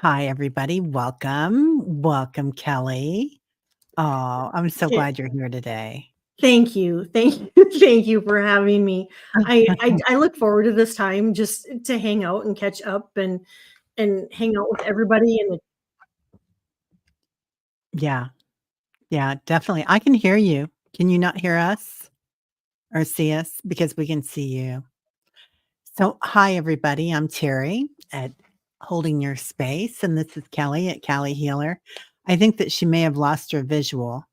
Hi, everybody. Welcome. Welcome, Kelly. Oh, I'm so Yeah, glad you're here today. thank you. Thank you. Thank you for having me. I look forward to this time just to hang out and catch up and hang out with everybody and Yeah, yeah, definitely. I can hear you. Can you not hear us or see us? Because we can see you. So, hi, everybody. I'm Terry at Holding Your Space, and this is Kelly at Callie Healer. I think that she may have lost her visual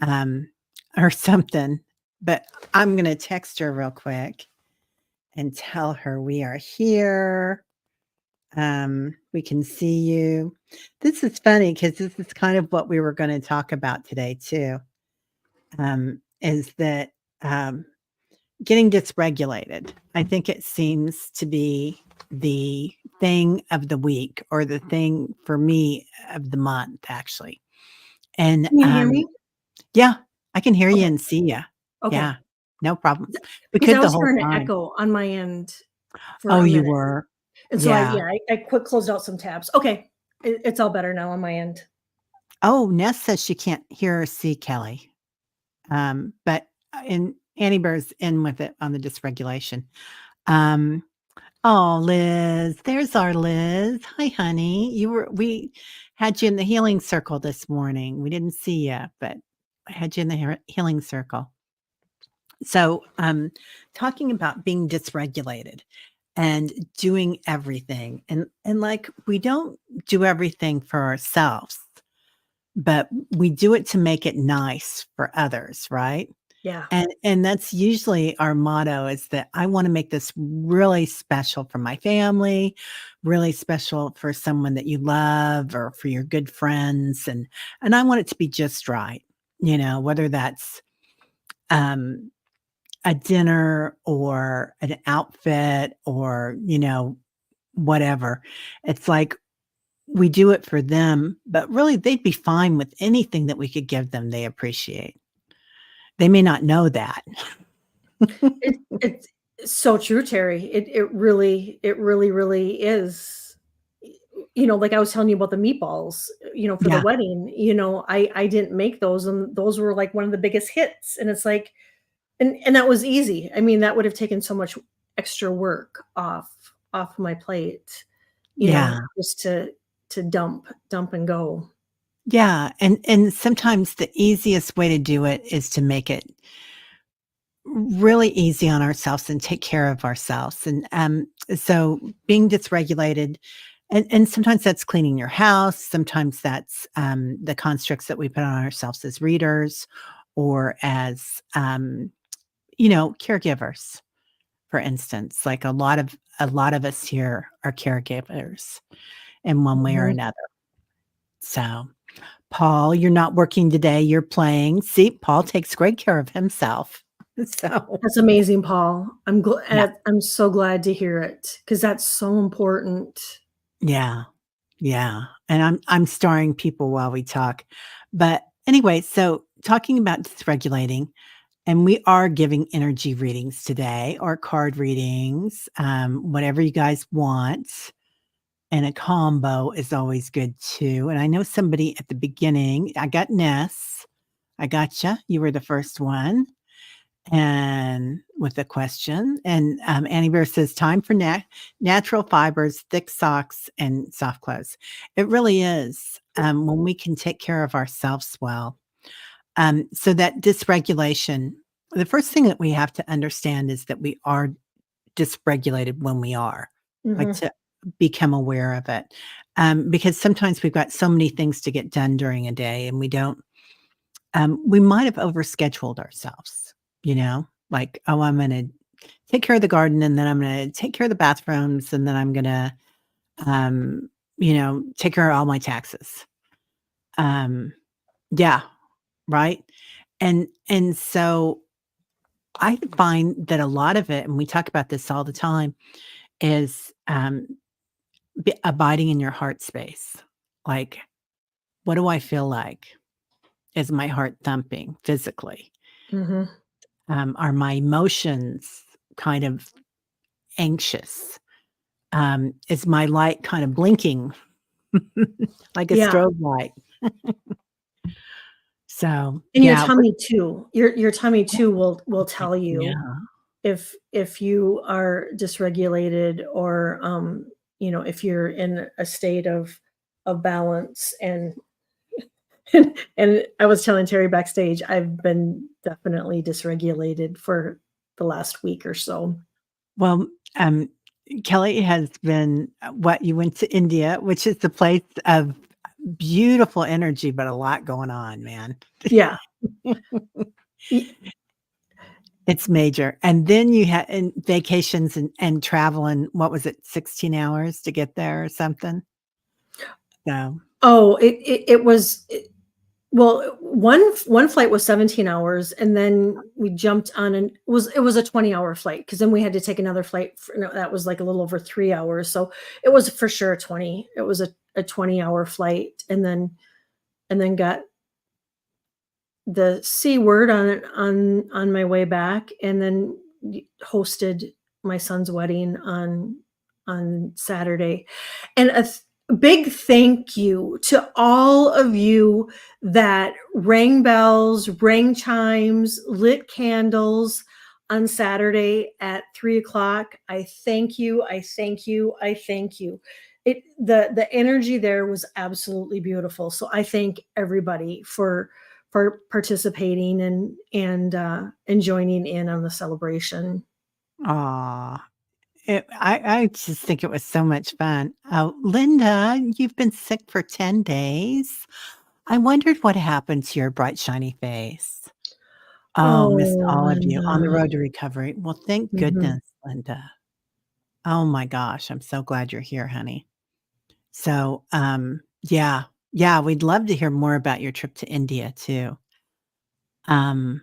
um, or something, but I'm going to text her real quick and tell her we are here. We can see you. This is funny because this is kind of what we were going to talk about today too. Is that um, getting dysregulated? I think it seems to be the thing of the week or the thing for me of the month, actually. And can you hear me? yeah, I can hear you Okay. and see you. Okay. Yeah, no problem. We Because I could the was whole hearing an time. echo on my end for Oh, a you minute. were. And so Yeah. I quick closed out some tabs. Okay. It's all better now on my end. Oh, Ness says she can't hear or see Kelly. But and Annie Bear's in with it on the dysregulation. Um, oh, Liz, there's our Liz. Hi, honey. We had you in the healing circle this morning. We didn't see you, but I had you in the healing circle. So, talking about being dysregulated and doing everything, and like we don't do everything for ourselves, but we do it to make it nice for others, right? Yeah. And that's usually our motto is that I wanna make this really special for my family, really special for someone that you love or for your good friends, and I want it to be just right, whether that's, um, a dinner or an outfit or, whatever. It's like we do it for them, but really they'd be fine with anything that we could give them they appreciate. They may not know that. It's so true, Terry. It really is. Like I was telling you about the meatballs, for the Yeah. wedding, I didn't make those and those were like one of the biggest hits. And it's like, and that was easy. I mean, that would have taken so much extra work off my plate, Yeah. just to dump and go. Yeah, and sometimes the easiest way to do it is to make it really easy on ourselves and take care of ourselves, and, so being dysregulated and sometimes that's cleaning your house, sometimes that's, the constructs that we put on ourselves as readers or as, caregivers, for instance, like a lot of us here are caregivers in one way or Mhm. another. So Paul, you're not working today, you're playing. See, Paul takes great care of himself. So, That's amazing, Paul. yeah, I'm so glad to hear it because that's so important. yeah, yeah, and I'm starring people while we talk. But anyway, so talking about dysregulating, and we are giving energy readings today or card readings, whatever you guys want, and a combo is always good too, and I know somebody at the beginning I got Ness. I gotcha, you were the first one. And with a question, and, Annie Bear says, "Time for natural fibers, thick socks, and soft clothes." It really is, when we can take care of ourselves well. So that dysregulation the first thing that we have to understand is that we are dysregulated when we are, like, Mhm. to become aware of it, because sometimes we've got so many things to get done during a day, and we might have overscheduled ourselves, like, "Oh, I'm gonna take care of the garden, and then I'm gonna take care of the bathrooms, and then I'm gonna, take care of all my taxes." Um, yeah, right? And so I find that a lot of it, and we talk about this all the time, is, abiding in your heart space. Like, what do I feel like? Is my heart thumping physically? Mhm. Are my emotions kind of anxious? Is my light kind of blinking? Like a Yeah, strobe light. So, and your yeah, what tummy too. Your tummy too will tell you yeah. if you are dysregulated or, if you're in a state of balance, and I was telling Terry backstage, I've been definitely dysregulated for the last week or so. Well, um, Kelly has been what you went to India, which is the place of beautiful energy, but a lot going on, man. Yeah. Y It's major. And then you had and vacations and traveling, what was it, 16 hours to get there or something? So, Oh, well, one flight was 17 hours, and then we jumped on and it was a 20-hour flight because then we had to take another flight no, that was like a little over 3 hours, so it was for sure 20. It was a 20-hour flight, and then got the C word on my way back, and then hosted my son's wedding on Saturday. And big thank you to all of you that rang bells, rang chimes, lit candles on Saturday at 3 o'clock. I thank you. I thank you. I thank you. The energy there was absolutely beautiful. So I thank everybody for participating and joining in on the celebration. aw, I just think it was so much fun. Oh, Linda, you've been sick for 10 days. I wondered what happened to your bright, shiny face. Oh, missed Oh, all of you on the Linda. road to recovery. Well, thank Mhm. goodness, Linda. Oh my gosh, I'm so glad you're here, honey. So, yeah, yeah, we'd love to hear more about your trip to India too. Um,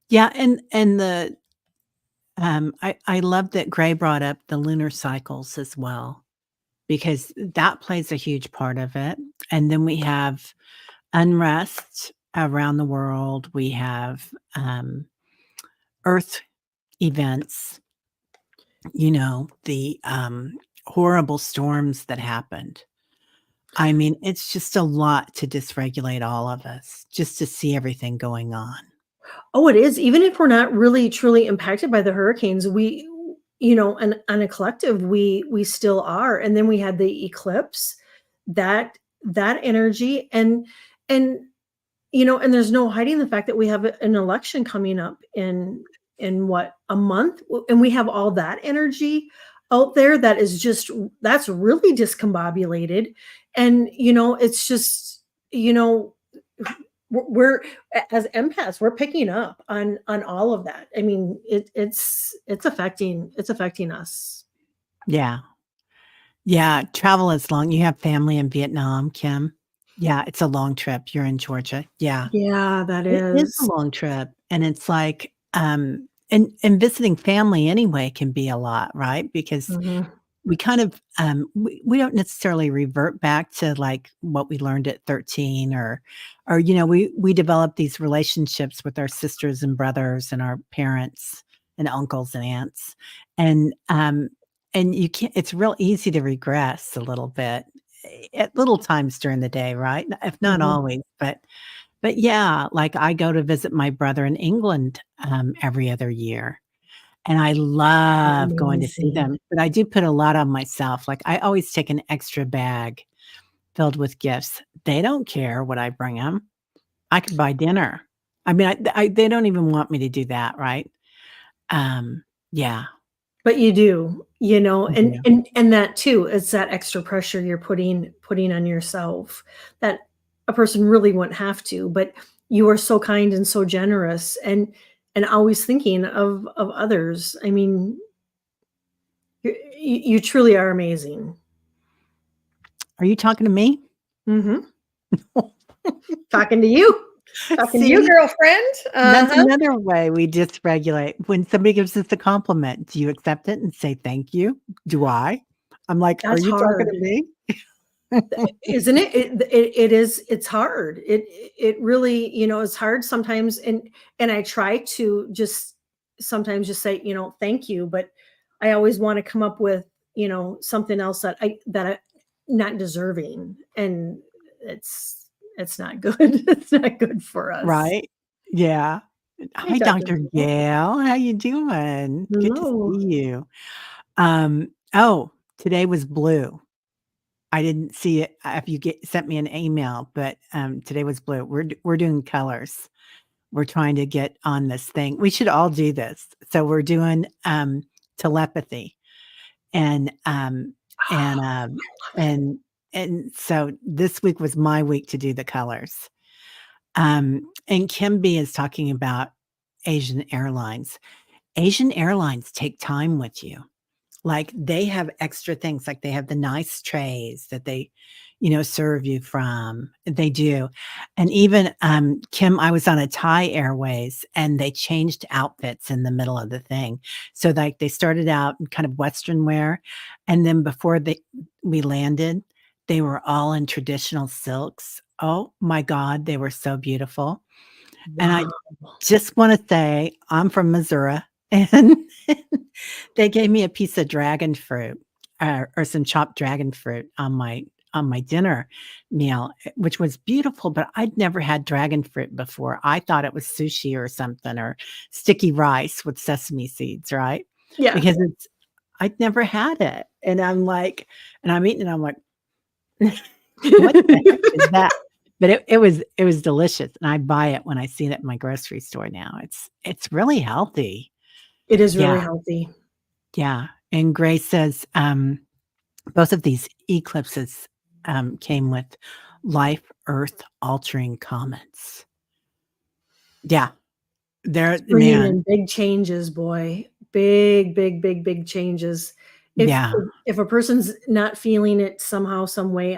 yeah, and I love that Gray brought up the lunar cycles as well because that plays a huge part of it. And then we have unrest around the world. We have Earth events, the horrible storms that happened. I mean, it's just a lot to dysregulate all of us just to see everything going on. Oh, it is. Even if we're not really truly impacted by the hurricanes, on a collective, we still are. And then we had the eclipse, that energy, and there's no hiding the fact that we have an election coming up in what, a month, and we have all that energy out there that's really discombobulated, and it's just, you know we're as empaths, we're picking up on all of that. I mean, it's affecting us. Yeah. Yeah, travel is long. You have family in Vietnam, Kim? Yeah, it's a long trip. You're in Georgia. Yeah. Yeah, that It is a is. long trip, and it's like, and visiting family anyway can be a lot, right? Because Mhm, we kind of, we don't necessarily revert back to, like, what we learned at 13 or, we develop these relationships with our sisters and brothers and our parents and uncles and aunts, and, you can't it's real easy to regress a little bit, at little times during the day, right? If not mhm. always, but yeah, like, I go to visit my brother in England, every other year, and I love going to see Amazing. them, but I do put a lot on myself, like, I always take an extra bag filled with gifts. They don't care what I bring them. I could buy dinner. I mean, they don't even want me to do that, right? Yeah, But you do, I and do. and that too is that extra pressure you're putting on yourself that a person really wouldn't have to, but you are so kind and so generous and always thinking of others. I mean, you truly are amazing. Are you talking to me? Mhm. Talking to you. Talking to you, See? girlfriend. That's Uh-huh. another way we dysregulate. When somebody gives us a compliment, do you accept it and say, "Thank you"? Do I? I'm like, "Are That's you talking hard. to me?" Isn't it? It is, it's hard. It really, it's hard sometimes, and I try to just sometimes just say, "Thank you," but I always wanna come up with, something else that I not deserving, and it's not good. It's not good for us. Right? Yeah. Hey, Hi, Dr. Dr. Gill. Gail. How you doing? Good to see Hello. you. Oh, today was blue. I didn't see it if you get sent me an email, but, today was blue. We're doing colors. We're trying to get on this thing. We should all do this. So we're doing, telepathy and, and, um, and and so this week was my week to do the colors. And Kim B is talking about Asian Airlines. Asian Airlines take time with you. Like, they have extra things, like, they have the nice trays that they, serve you from. They do. And even, Kim, I was on a Thai Airways, and they changed outfits in the middle of the thing. So, like, they started out in kind of Western wear, and then before we landed, they were all in traditional silks. Oh my god, they were so beautiful. And I Wow. just wanna say I'm from Missouri, and they gave me a piece of dragon fruit, or some chopped dragon fruit on my dinner meal, which was beautiful, but I'd never had dragon fruit before. I thought it was sushi or something, or sticky rice with sesame seeds, right? Yeah, Because I'd never had it, and I'm eating it, I'm like, "What the heck is that?" But it was delicious, and I buy it when I see it in my grocery store now. It's really healthy. it is Yeah, really healthy. yeah, and Grace says, both of these eclipses, came with life Earth altering comments. Yeah, It's they're bringing man, in big changes, boy. Big, big, big, big changes. If yeah, if a person's not feeling it somehow, some way,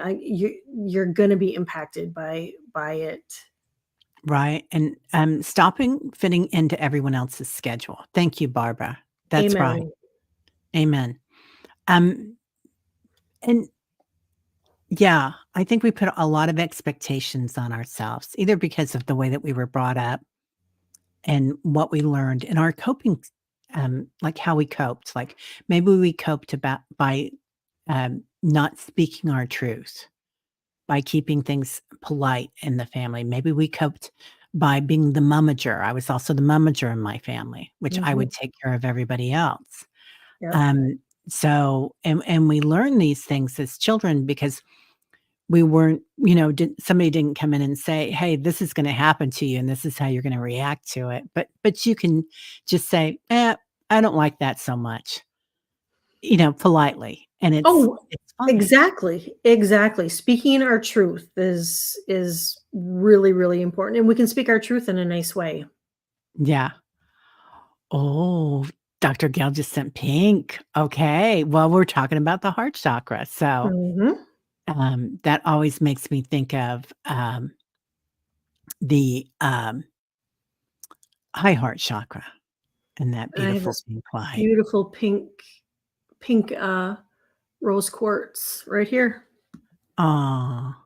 you're gonna be impacted by it. right, and, stopping fitting into everyone else's schedule. Thank you, Barbara. That's right. Amen. Amen. Um, and yeah, I think we put a lot of expectations on ourselves, either because of the way that we were brought up and what we learned in our coping, like how we coped. Like maybe we coped about by not speaking our truth, by keeping things polite in the family. Maybe we coped by being the momager. I was also the momager in my family, which I Mhm. would take care of everybody else. Yep. Um, and we learn these things as children because we weren't, somebody didn't come in and say, "Hey, this is gonna happen to you, and this is how you're gonna react to it." But you can just say, I don't like that so much," politely, and Oh, it's fine. exactly, exactly. Speaking our truth is really, really important, and we can speak our truth in a nice way. Yeah. Oh, Dr. Gale just sent pink. Okay. Well, we're talking about the heart chakra, so, Mhm. that always makes me think of, the, high heart chakra and that And I have beautiful this pink light. beautiful pink, rose quartz right here. Aw.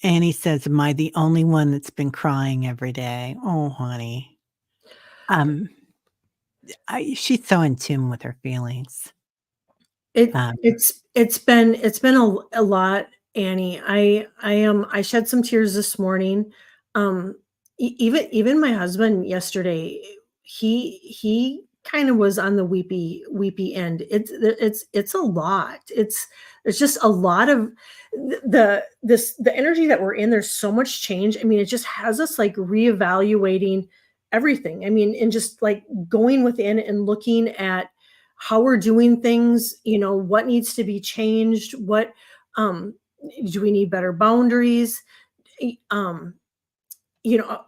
Annie says, "Am I the only one that's been crying every day?" Oh, honey. Um, she's so in tune with her feelings. Um, It's been a lot, Annie. I shed some tears this morning. Even my husband yesterday, he kind of was on the weepy end. It's a lot. There's just a lot of the energy that we're in. There's so much change. I mean, it just has us like reevaluating everything. I mean, and just like going within and looking at how we're doing things, what needs to be changed, what um do we need better boundaries, E- um you know uh,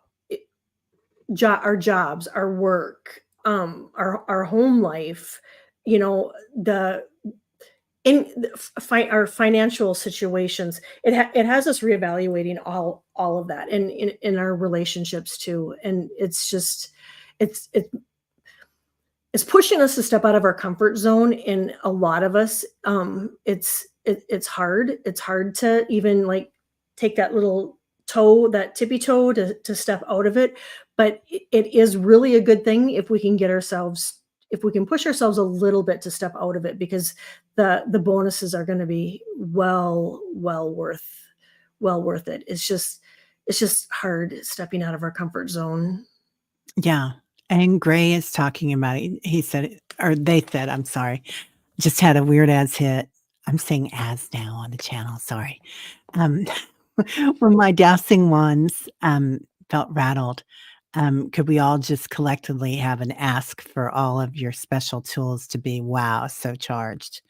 our jobs, our work, our home life, the in the our financial situations. It has us reevaluating all of that, and in our relationships too, and it's just it's it's pushing us to step out of our comfort zone, and a lot of us, it's hard. It's hard to even, like, take that little toe, that tippy toe to step out of it, but it is really a good thing if we can get ourselves if we can push ourselves a little bit to step out of it, because the bonuses are going to be well worth it. It's just hard stepping out of our comfort zone. Yeah, and Gray is talking about it. He said or they said, I'm sorry, just had a weird as hit. I'm saying as now on the channel, sorry. Um, when my dousing wands, felt rattled, could we all just collectively have an ask for all of your special tools to be, wow, so charged?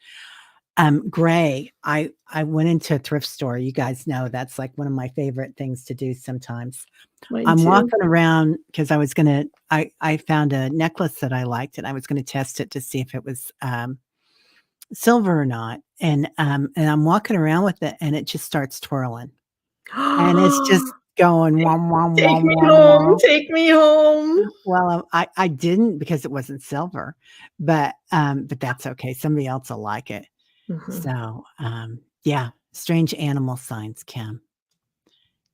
Gray, I went into a thrift store. You guys know that's like one of my favorite things to do sometimes. Mine I'm too. walking around because I found a necklace that I liked, and I was gonna test it to see if it was, silver or not, and I'm walking around with it, and it just starts twirling, and it's just going wom, wom, Take wom, me wom, home, wom. take me home. Well, I didn't because it wasn't silver, but that's okay, somebody else will like it. Mhm. So, yeah, strange animal signs, Kim.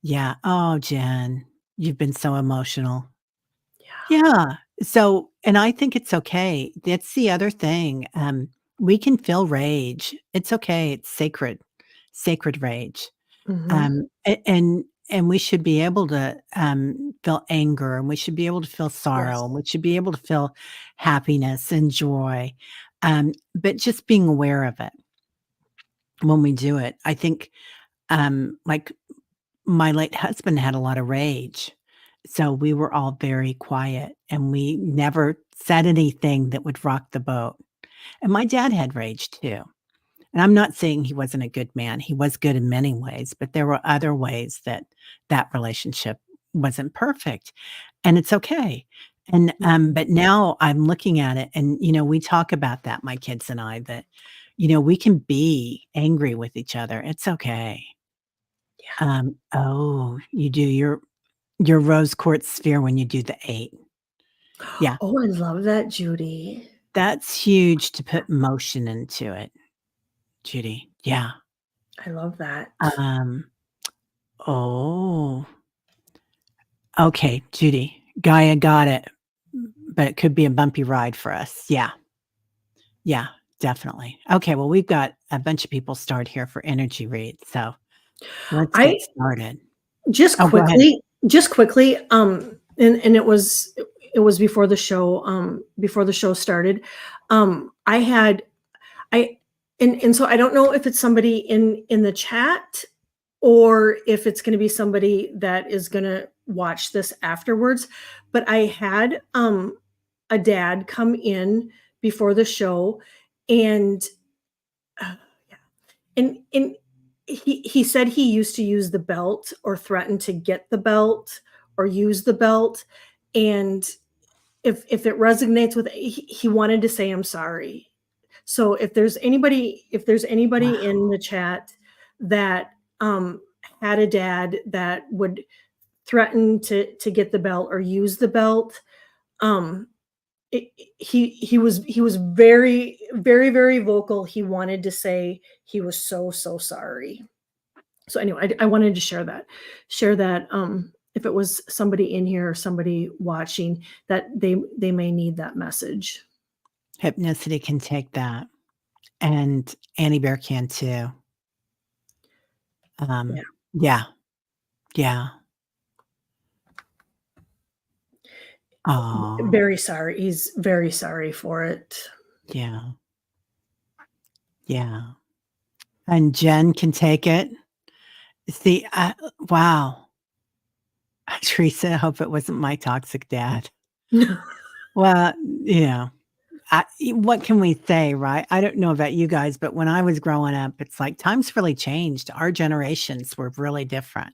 Yeah. Oh, Jen, you've been so emotional. Yeah. Yeah. So and I think it's okay. That's the other thing. We can feel rage. It's okay. It's sacred rage. Mhm. And we should be able to feel anger, and we should be able to feel sorrow, and Yes. we should be able to feel happiness and joy. But just being aware of it when we do it. I think like my late husband had a lot of rage. So we were all very quiet and we never said anything that would rock the boat. And my dad had rage too. And I'm not saying he wasn't a good man. He was good in many ways, but there were other ways that that relationship wasn't perfect. And it's okay. And Mhm. but now I'm looking at it and we talk about that, my kids and I, that we can be angry with each other. It's okay. Yeah. Oh, you do your rose quartz sphere when you do the 8. Yeah, Oh, I love that, Judy. that's huge to put motion into it, Judy. Yeah. I love that. Um, oh, okay, Judy. Gaia got it, but it could be a bumpy ride for us. Yeah. Yeah, definitely. Okay, well, we've got a bunch of people start here for energy reads, so let's I get started. just Oh, go ahead. quickly just quickly, and it was before the show started. I had I and so I don't know if it's somebody in the chat, or if it's gonna be somebody that is gonna watch this afterwards, but I had, a dad come in before the show, and, uh, yeah, and he said he used to use the belt or threaten to get the belt or use the belt, and if it resonates with he wanted to say, "I'm sorry." So if there's anybody Wow. in the chat that, had a dad that would threaten to get the belt or use the belt, um, he was very vocal. He wanted to say he was so sorry. So anyway, I wanted to share that, if it was somebody in here or somebody watching, that they may need that message. Hypnicity can take that, and Annie Bear can too. Yeah. Yeah, yeah. Oh, Very sorry. He's very sorry for it. yeah, yeah. And Jen can take it. See, wow. Teresa, I hope it wasn't my toxic dad. Well, you know, what can we say, right? I don't know about you guys, but when I was growing up, it's like times really changed. Our generations were really different.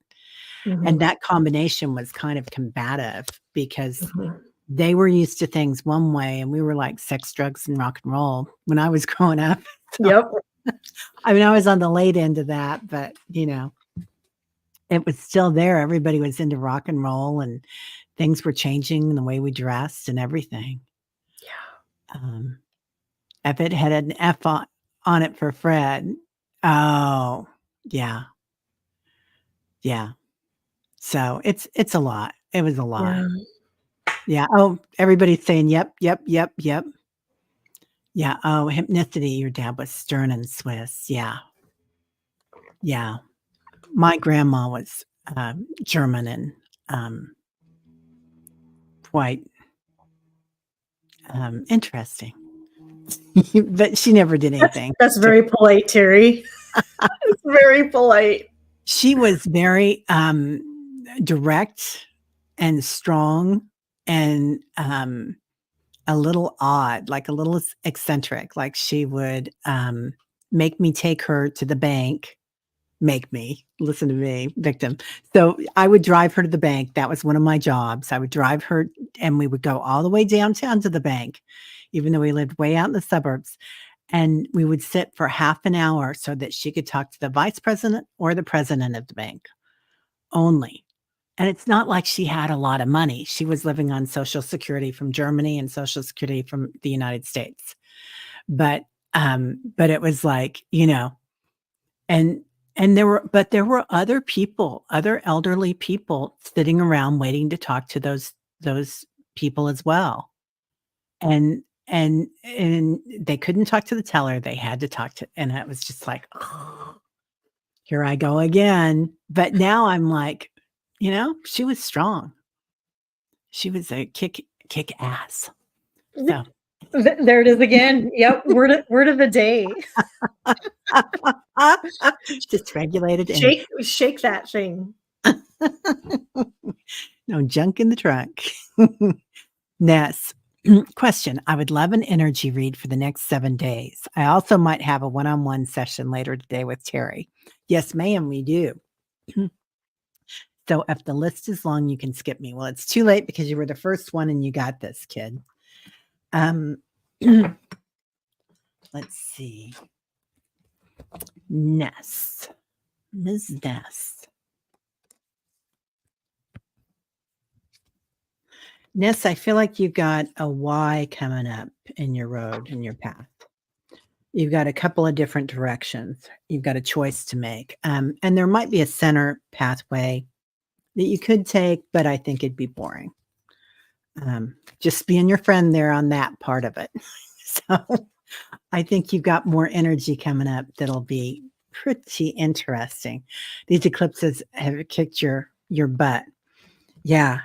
And Mhm, that combination was kind of combative because mhm. they were used to things one way and we were like sex, drugs, and rock and roll when I was growing up. So, Yep. I mean, I was on the late end of that, but it was still there. Everybody was into rock and roll and things were changing in the way we dressed and everything. Yeah. Um, if it had an F on it for Fred, oh, yeah, yeah. So it's a lot. It was a lot. Yeah. Yeah. Oh, everybody's saying, "Yep, yep, yep, yep." Yeah. Oh, Hypnicity, your dad was stern and Swiss. Yeah. Yeah. My grandma was, German and, quite, interesting. But she never did anything That's to. very polite, Terry. It's very polite. She was very, direct and strong and, a little odd, like a little eccentric. Like she would, make me take her to the bank. Make me, listen to me, victim. So I would drive her to the bank. That was one of my jobs. I would drive her and we would go all the way downtown to the bank, even though we lived way out in the suburbs. And we would sit for half an hour so that she could talk to the vice president or the president of the bank only. And it's not like she had a lot of money. She was living on Social Security from Germany and Social Security from the United States. But it was like, and there were other people, other elderly people sitting around waiting to talk to those people as well. And they couldn't talk to the teller, they had to talk to, and it was just like, "Oh, here I go again." But now I'm like, she was strong. She was a kick ass. So There it is again. Yep. Word of the day. dysregulated and Shake that thing. no junk in the trunk. Ness. Question. I would love an energy read for the next 7 days. I also might have a one-on-one session later today with Terry. Yes, ma'am, we do. So if the list is long, you can skip me. Well, it's too late because you were the first one and you got this, kid. Let's see. Ness. Ms. Ness. Ness, I feel like you've got a Y coming up in your road, in your path. You've got a couple of different directions. You've got a choice to make. And there might be a center pathway that you could take, but I think it'd be boring. Just being your friend there on that part of it. So I think you've got more energy coming up that'll be pretty interesting. These eclipses have kicked your butt. Yeah.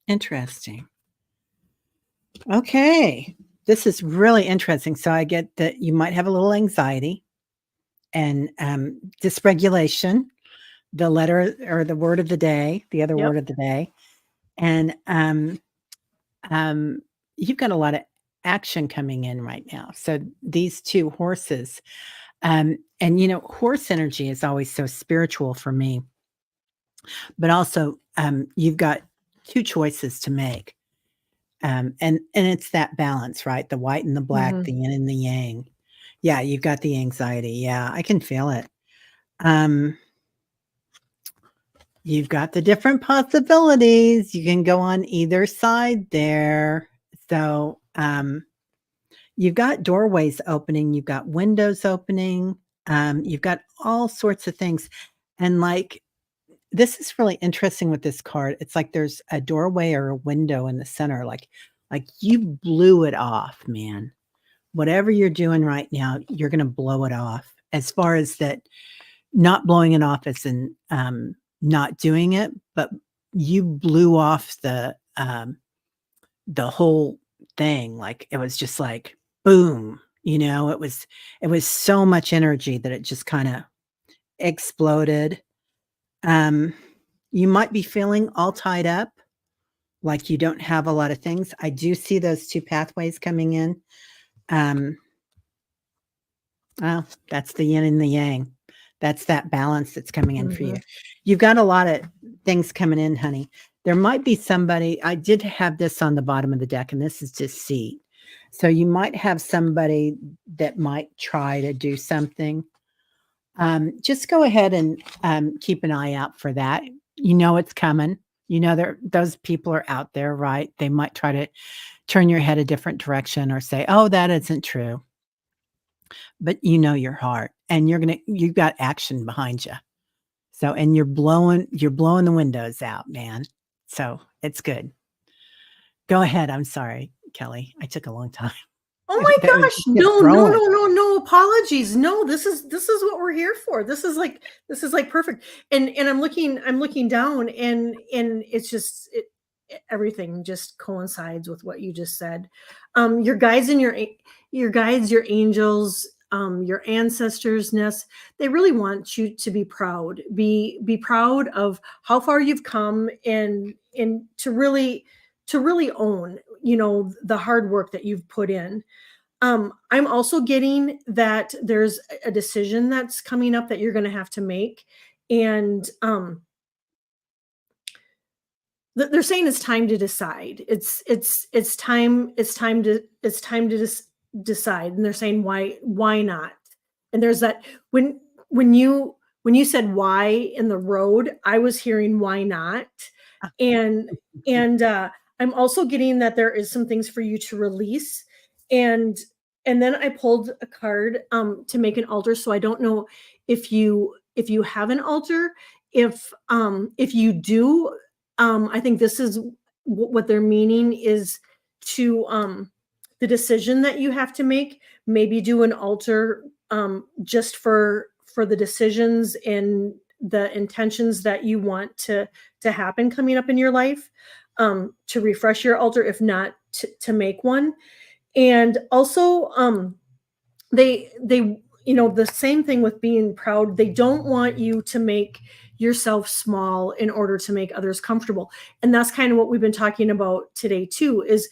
Interesting. Okay. This is really interesting. So I get that you might have a little anxiety and dysregulation, the letter or the word of the day, the other Yep. word of the day. And you've got a lot of action coming in right now. So these two horses, and horse energy is always so spiritual for me, but also you've got two choices to make. And it's that balance, right? The white and the black, the Mhm. yin and the yang. Yeah, you've got the anxiety. Yeah, I can feel it. Um, you've got the different possibilities. You can go on either side there. So, you've got doorways opening, you've got windows opening, you've got all sorts of things. And like, this is really interesting with this card. It's like there's a doorway or a window in the center. Like you blew it off, man. Whatever you're doing right now, you're going to blow it off. As far as that, not blowing it off as in not doing it, but you blew off the whole thing. Like it was just like boom. It was so much energy that it just kind of exploded. Um, you might be feeling all tied up, like you don't have a lot of things. I do see those two pathways coming in. Um, well, that's the yin and the yang. That's that balance that's coming in for you. Mhm. You've got a lot of things coming in, honey. There might be somebody, I did have this on the bottom of the deck, and this is deceit. So you might have somebody that might try to do something. Just go ahead and keep an eye out for that. You know it's coming. Those people are out there, right? They might try to turn your head a different direction or say, "Oh, that isn't true." But you know your heart, and you've got action behind you. So, and you're blowing the windows out, man. So it's good. Go ahead. I'm sorry. Kelly. I took a long time. Oh my That was gosh. kept No, no, growing. no, no, no apologies. No, this is what we're here for. This is like perfect. And I'm looking down and it's just everything just coincides with what you just said. Your guides and your guides, your angels, your ancestors nest, they really want you to be proud. Be proud of how far you've come and to really own, you know, the hard work that you've put in. I'm also getting that there's a decision that's coming up that you're going to have to make, and they're saying it's time to decide. It's time to decide, and they're saying why not? And there's that when when you when you said why in the road, I was hearing why not, and and I'm also getting that there is some things for you to release, and and then I pulled a card to make an altar. So I don't know if you have an altar. If you do, I think this is what they're meaning is to the decision that you have to make. Maybe do an altar just for the decisions and the intentions that you want to happen coming up in your life. To refresh your altar, if not to make one, and also they you know the same thing with being proud. They don't want you to make yourself small in order to make others comfortable, and that's kind of what we've been talking about today too. Is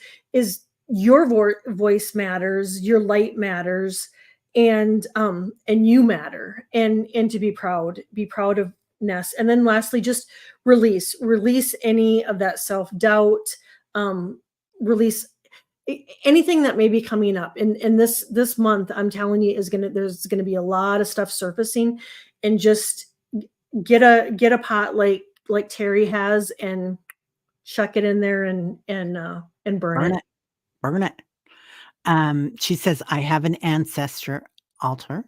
your voice matters, your light matters, and you matter, and to be proud of ness. And then lastly, just release any of that self-doubt. Release anything that may be coming up, and this month, I'm telling you, is gonna there's gonna be a lot of stuff surfacing, and just get a pot like Terry has, and chuck it in there, and burn Burn it. it, burn it. She says, I have an ancestor altar,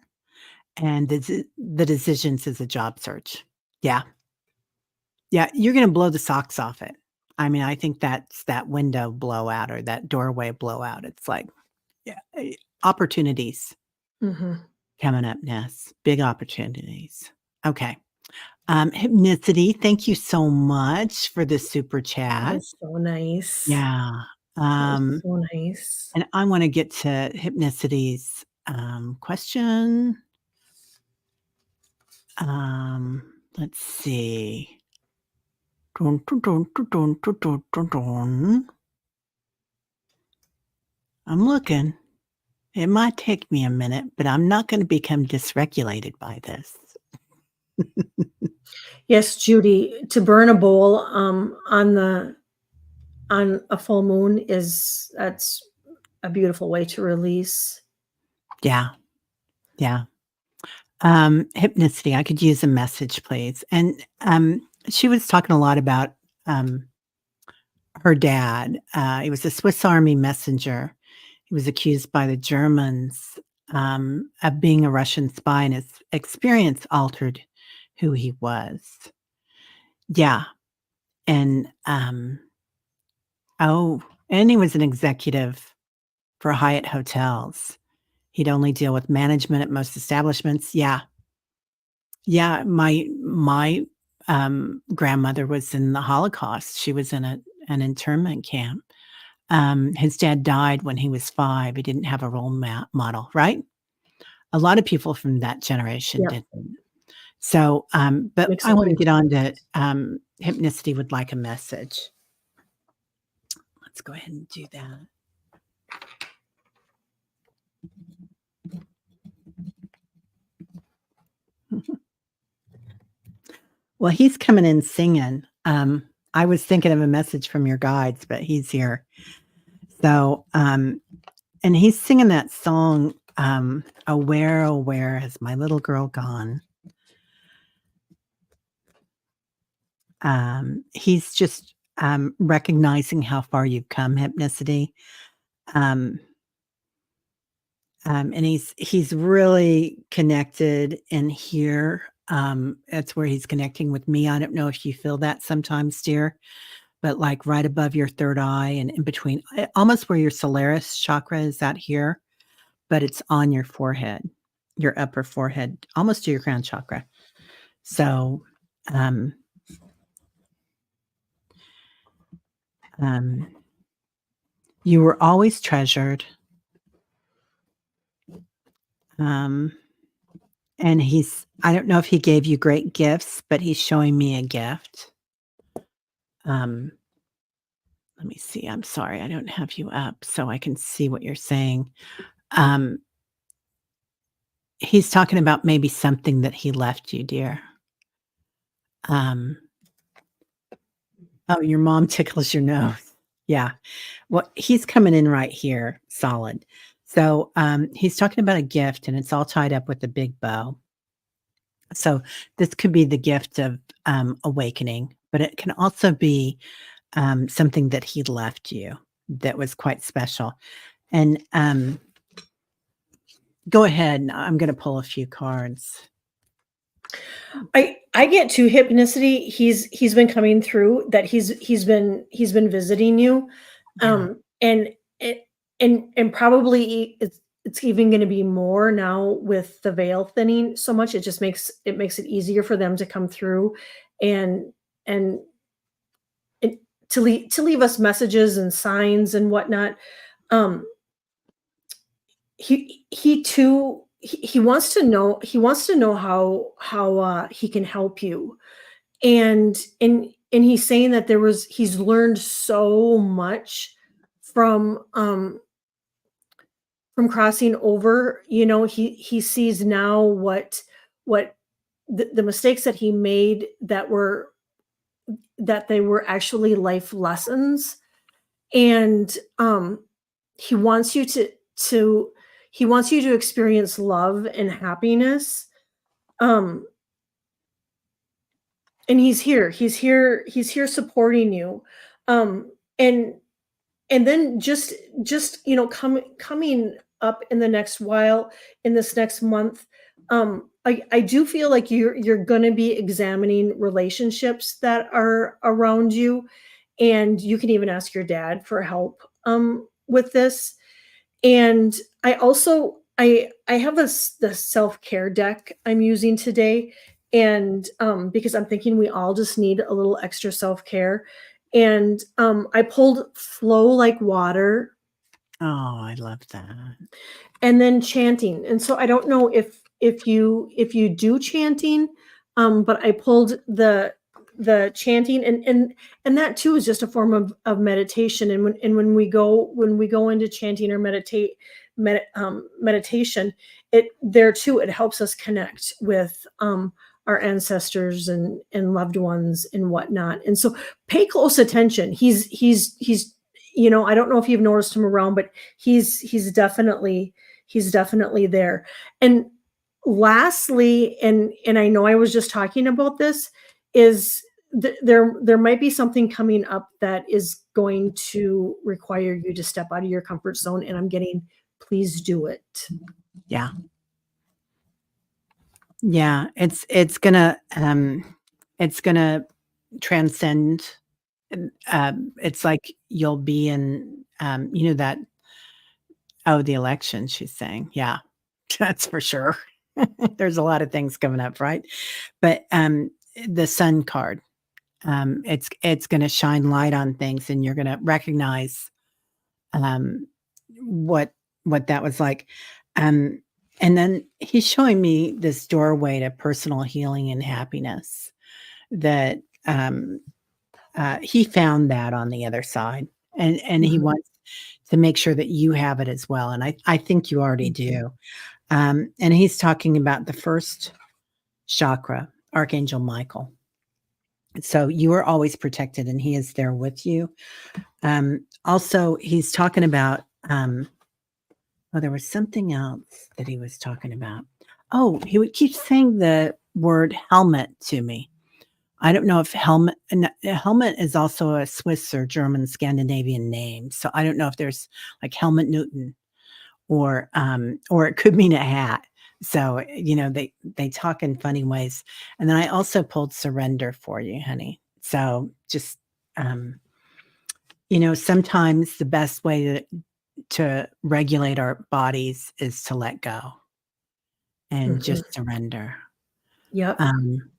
and the decisions is a job search. Yeah. Yeah, you're gonna blow the socks off it. I mean, I think that's that window blowout or that doorway blowout. It's like, yeah, opportunities Mhm. coming up, Ness. Big opportunities. Okay. Hypnicity, thank you so much for the super That chat. was so nice. Yeah. That was Um, so nice. and I wanna get to Hypnicity's, question. Let's see. Dun, dun, dun, dun, dun, dun, dun, dun, dun. I'm looking. It might take me a minute, but I'm not gonna become dysregulated by this. Yes, Judy, to burn a bowl, on a full moon is that's a beautiful way to release. Yeah, yeah. Hypnicity, I could use a message, please. And, she was talking a lot about, her dad. He was a Swiss Army messenger. He was accused by the Germans, of being a Russian spy, and his experience altered who he was. Yeah, and, oh, and he was an executive for Hyatt Hotels. He'd only deal with management at most establishments. Yeah. Yeah, my grandmother was in the Holocaust. She was in an internment camp. His dad died when he was 5. He didn't have a role model, right? A lot of people from that generation Yep, didn't. So, but makes I a wanna huge get on to, difference. Hypnicity would like a message. Let's go ahead and do that. Well, he's coming in singing. I was thinking of a message from your guides, but he's here. So, and he's singing that song, "Oh, where has my little girl gone?" He's just, recognizing how far you've come, Hypnicity. Um, and he's really connected in here. That's where he's connecting with me. I don't know if you feel that sometimes, dear, but, like, right above your 3rd eye and in between almost where your Solaris chakra is at here, but it's on your forehead, your upper forehead, almost to your crown chakra. So, um, um, you were always treasured, um, and I don't know if he gave you great gifts, but he's showing me a gift. Um, let me see, I'm sorry, I don't have you up so I can see what you're saying. Um, he's talking about maybe something that he left you, dear. Um, oh, your mom tickles your nose. Yeah. Well, he's coming in right here, solid. So, he's talking about a gift, and it's all tied up with a big bow. So, this could be the gift of, awakening, but it can also be, something that he left you that was quite special. And, go ahead, I'm gonna pull a few cards. I get to hypnicity. He's been coming through that he's been visiting you, Yeah. and it and probably it's even going to be more now with the veil thinning so much. It just makes it easier for them to come through, and and, and to leave us messages and signs and whatnot. Um, he too he wants to know how he can help you, and he's saying that he's learned so much from crossing over. He sees now what the mistakes that he made, that they were actually life lessons. And he wants you to he wants you to experience love and happiness. um and he's here supporting you. Um and and then just coming up in the next while, in this next month. I do feel like you're going to be examining relationships that are around you, and you can even ask your dad for help with this. And I have the self-care deck I'm using today, and because I'm thinking we all just need a little extra self-care. And I pulled flow like water, Oh, I love that. and then chanting. And so I don't know if you do chanting, but I pulled the chanting, and that too is just a form of meditation. And when we go into chanting or meditation, it there too, it helps us connect with our ancestors and loved ones and whatnot. And so pay close attention. I don't know if you've noticed him around, but he's definitely there. And lastly, and I know I was just talking about this, is there might be something coming up that is going to require you to step out of your comfort zone, and I'm getting, please do it. Yeah. Yeah, it's gonna transcend, and, it's like you'll be in, that oh, the election, she's saying, yeah, that's for sure. There's a lot of things coming up, right? But, the Sun card, it's gonna shine light on things, and you're gonna recognize, um, what that was like. Um, and then he's showing me this doorway to personal healing and happiness that, um, he found that on the other side, and he Mhm, wants to make sure that you have it as well, and I think you already mhm, do. And he's talking about the first chakra, Archangel Michael. So you are always protected, and he is there with you. Also, he's talking about, oh, there was something else that he was talking about. Oh, he would keep saying the word helmet to me. I don't know if helmet is also a Swiss or German Scandinavian name. So I don't know if there's like Helmut Newton or it could mean a hat. So, they talk in funny ways. And then I also pulled surrender for you, honey. So just, sometimes the best way to regulate our bodies is to let go and Mhm. just surrender. Yep.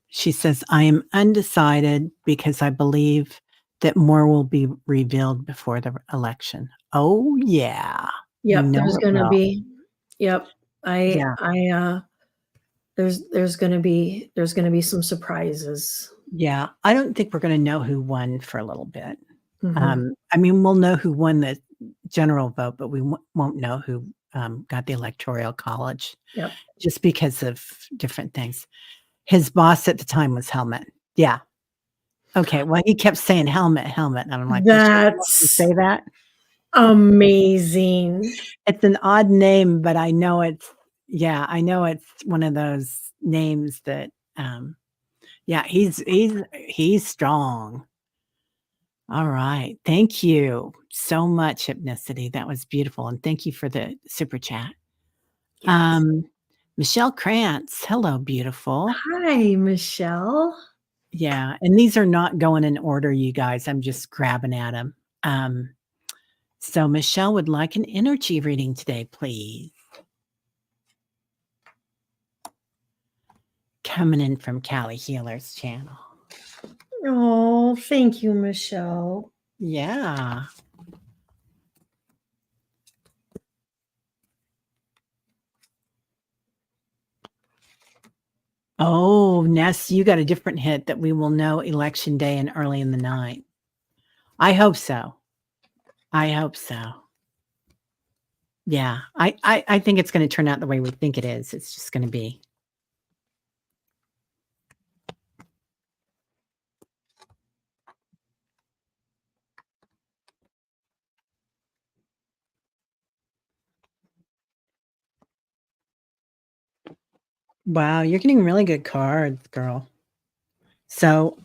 She says, "I am undecided because I believe that more will be revealed before the election." Oh, yeah. You Yep, know there's it gonna will. be yep. Yeah, There's gonna be some surprises. yeah. I don't think we're gonna know who won for a little bit. Mhm. I mean, we'll know who won the general vote, but we won't know who, got the electoral college Yep. just because of different things. His boss at the time was Helmet. Yeah. Okay, well, he kept saying, "Helmet, helmet," and I'm like, "You sure you want me to That's say that?" amazing. It's an odd name, but I know it's yeah, I know it's one of those names that, yeah, he's strong. Alright, thank you so much, Hypnicity, that was beautiful, and thank you for the super chat. Yes. Um, Michelle Krantz, hello, beautiful. Hi, Michelle. Yeah, and these are not going in order, you guys, I'm just grabbing at 'em. So Michelle would like an energy reading today, please. Coming in from Cali Healer's channel. Oh, thank you, Michelle. Yeah. Oh, Ness, you got a different hit that we will know election day and early in the night. I hope so. I hope so. Yeah. I think it's gonna turn out the way we think it is. It's just gonna be. Wow, you're getting really good cards, girl. So,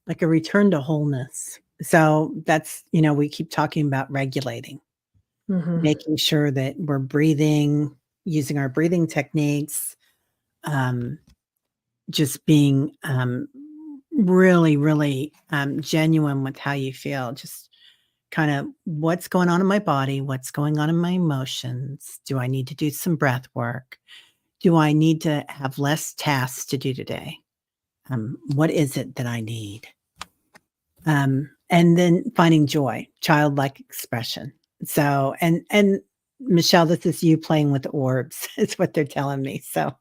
like a return to wholeness. So that's, we keep talking about regulating, Mhm. making sure that we're breathing, using our breathing techniques, um, just being really, really genuine with how you feel. Just kind of what's going on in my body, what's going on in my emotions. Do I need to do some breath work? Do I need to have less tasks to do today? What is it that I need? And then finding joy, childlike expression. So, and Michelle, this is you playing with orbs, is what they're telling me. So,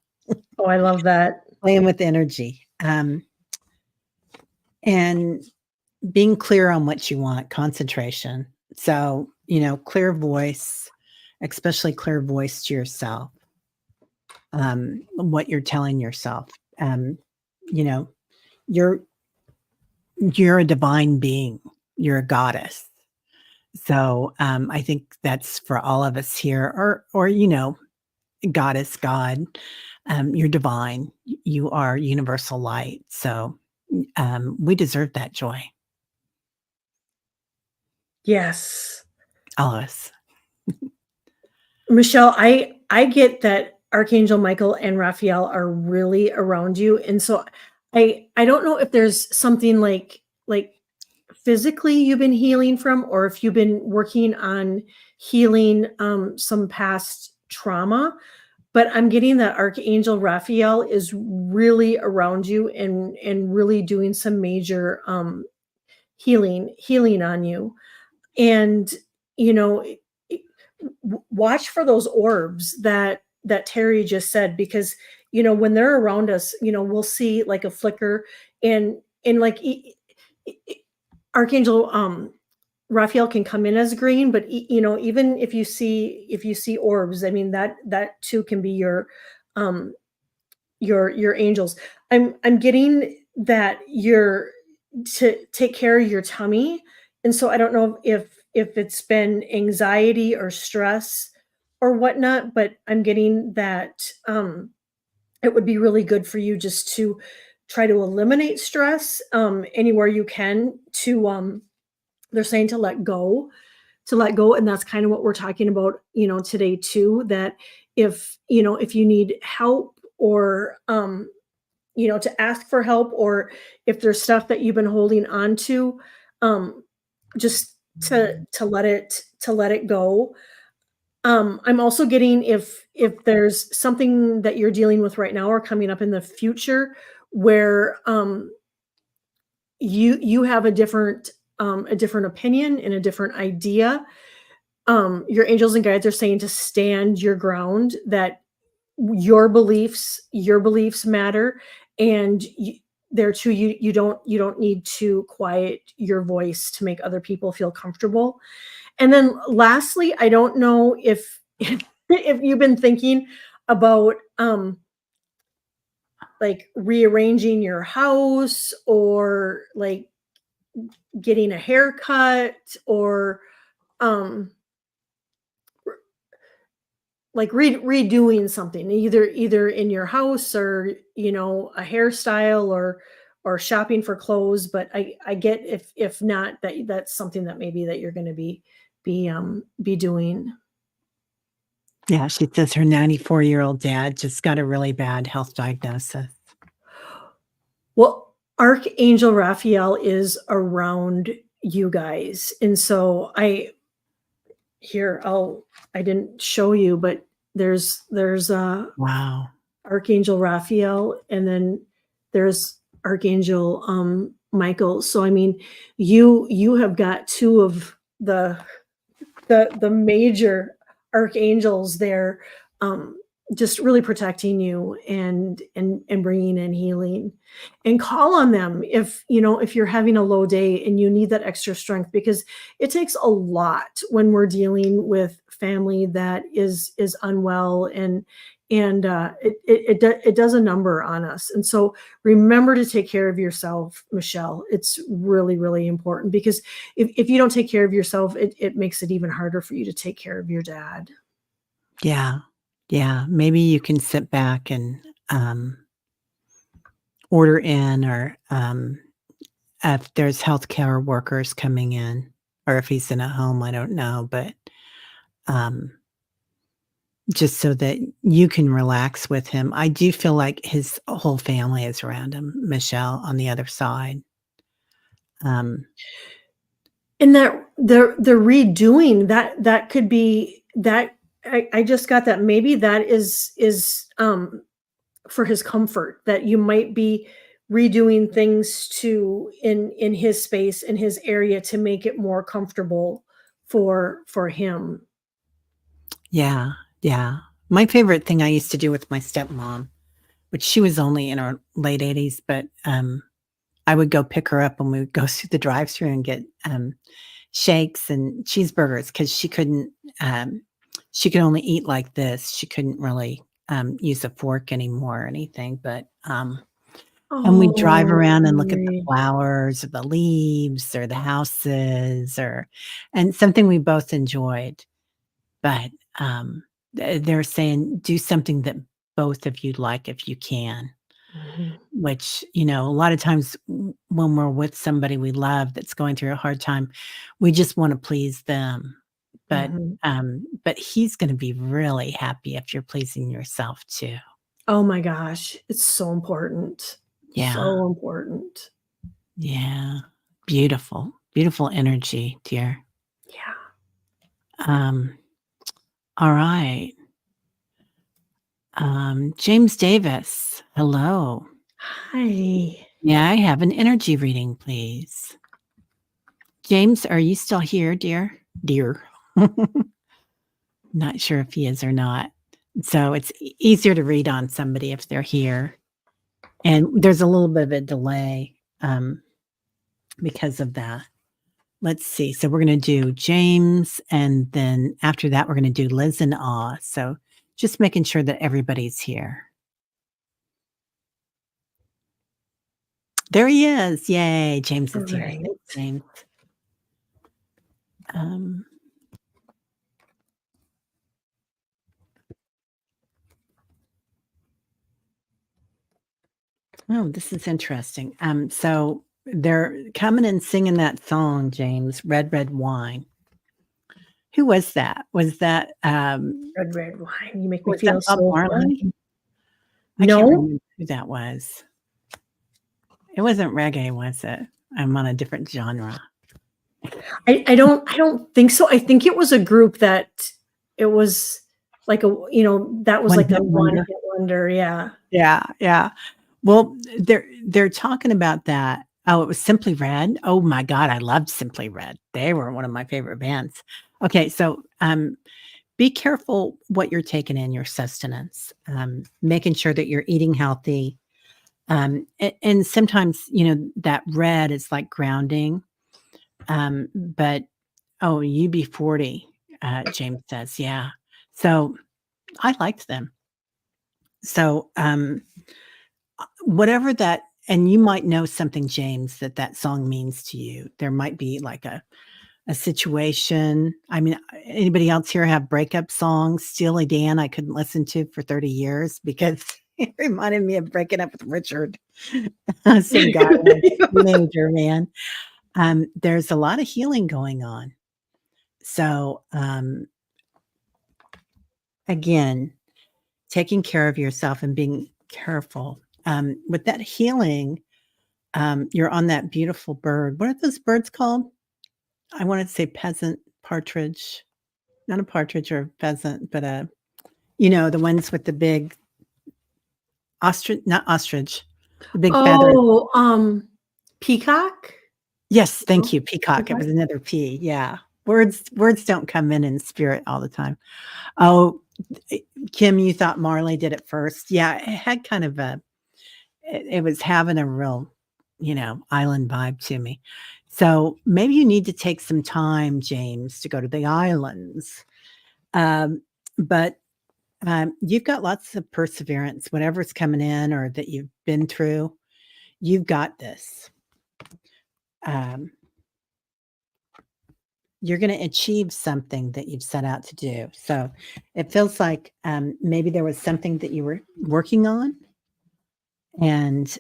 Oh, I love that. playing with energy, and being clear on what you want, concentration. So, clear voice, especially clear voice to yourself, what you're telling yourself. Um, you know, you're you're a divine being. You're a goddess. So, I think that's for all of us here or, goddess, God, you're divine. You are universal light. So, we deserve that joy, Yes. all of us. Michelle, I get that Archangel Michael and Raphael are really around you, and so I don't know if there's something like physically you've been healing from, or if you've been working on healing some past trauma. But I'm getting that Archangel Raphael is really around you and really doing some major healing on you. And you know, watch for those orbs that Terry just said, because when they're around us, we'll see like a flicker, and like Archangel Raphael can come in as green, but even if you see orbs, I mean that too can be um your angels. I'm getting that you're to take care of your tummy, and so I don't know if it's been anxiety or stress or whatnot, but I'm getting that it would be really good for you just to try to eliminate stress anywhere you can. To they're saying to let go, and that's kind of what we're talking about today too, that if you need help, or to ask for help, or if there's stuff that you've been holding on to, um just to let it go. I'm also getting if there's something that you're dealing with right now or coming up in the future where you have a different opinion and a different idea. Your angels and guides are saying to stand your ground, that your beliefs matter, and there too you don't need to quiet your voice to make other people feel comfortable. And then lastly, I don't know if if you've been thinking about like rearranging your house, or like getting a haircut, or um like redoing something, either in your house, or a hairstyle, or shopping for clothes. But I get, if not, that's something that maybe that you're going to be doing. Yeah, she says her 94-year-old dad just got a really bad health diagnosis. Well, Archangel Raphael is around you guys, and so I didn't show you, but there's Wow. Archangel Raphael, and then there's Archangel Michael. So I mean, you have got two of the major archangels there, um, just really protecting you, and bringing in healing. And call on them if you're having a low day and you need that extra strength, because it takes a lot when we're dealing with family that is unwell, and it does a number on us. And so remember to take care of yourself, Michelle. It's really, really important, because if you don't take care of yourself, it makes it even harder for you to take care of your dad. Yeah. Yeah, maybe you can sit back and, order in, or, if there's healthcare workers coming in, or if he's in a home, I don't know, but, um, just so that you can relax with him. I do feel like his whole family is around him, Michelle, on the other side. Um, And that the redoing that could be that. I just got that maybe that is for his comfort, that you might be redoing things to in his space, in his area, to make it more comfortable for him. yeah, yeah. My favorite thing I used to do with my stepmom, which she was only in her late 80s, but, I would go pick her up and we would go through the drive-through and get, shakes and cheeseburgers, because she could only eat like this. She couldn't really, use a fork anymore or anything, but, and we'd drive Oh, around and look at the right. flowers or the leaves or the houses, or and something we both enjoyed. But, they're saying, "Do something that both of you like if you can." Mhm, Which, a lot of times when we're with somebody we love that's going through a hard time, we just wanna please them. mhm. But he's gonna be really happy if you're pleasing yourself too. Oh my gosh, it's so important. Yeah, So important. yeah. Beautiful, beautiful energy, dear. Yeah. Um, alright. James Davis, hello. Hi. May I have an energy reading, please? James, are you still here, dear? Dear. Not sure if he is or not. So it's easier to read on somebody if they're here. And there's a little bit of a delay, because of that. Let's see. So we're going to do James, and then after that, we're going to do Liz and Ah. So just making sure that everybody's here. There he is. Yay. James All is here. right. Thanks, James. Um, oh, this is interesting. So they're coming and singing that song, James, Red, Red Wine. Who was that? Red, red wine. You make me Was that feel Bob so Marley? fine. I can't No? remember who that was. It wasn't reggae, was it? I'm on a different genre. I don't think so. I think it was a group that it was like that was One like a hit wonder. one-hit wonder, yeah. Yeah, yeah. Well, they're talking about that. Oh, it was Simply Red? Oh my god, I loved Simply Red. They were one of my favorite bands. Okay, so, be careful what you're taking in your sustenance, making sure that you're eating healthy, and sometimes, that red is like grounding, but oh, UB40, James says, yeah. So, I liked them. So, whatever that and you might know something, James, that song means to you. There might be like a situation. I mean, anybody else here have breakup songs? Steely Dan, I couldn't listen to for 30 years because it reminded me of breaking up with Richard. Some guy when I was a teenager, man. There's a lot of healing going on. So, again, taking care of yourself and being careful. With that healing, you're on that beautiful bird. What are those birds called? I wanted to say peasant partridge, not a partridge or a pheasant, but the ones with the big ostrich, not ostrich, the big feathers. Oh, Peacock? Yes, thank No? you, peacock. It Peacock? was another P. Yeah, words don't come in spirit all the time. Oh, eh, Kim, you thought Marley did it first. Yeah, it had kind of it was having a real, island vibe to me. So maybe you need to take some time, James, to go to the islands. Um, but you've got lots of perseverance, whatever's coming in or that you've been through, you've got this. Um, you're going to achieve something that you've set out to do. So it feels like maybe there was something that you were working on and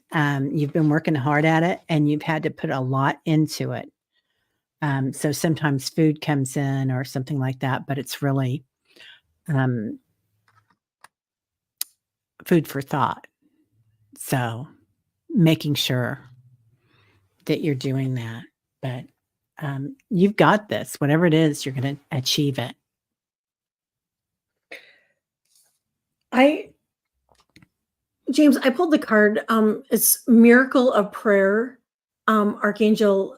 you've been working hard at it and you've had to put a lot into it. So sometimes food comes in or something like that, but it's really um, food for thought. So making sure that you're doing that. But you've got this. Whatever it is, you're going to achieve it. I James, I pulled the card, it's Miracle of Prayer, Archangel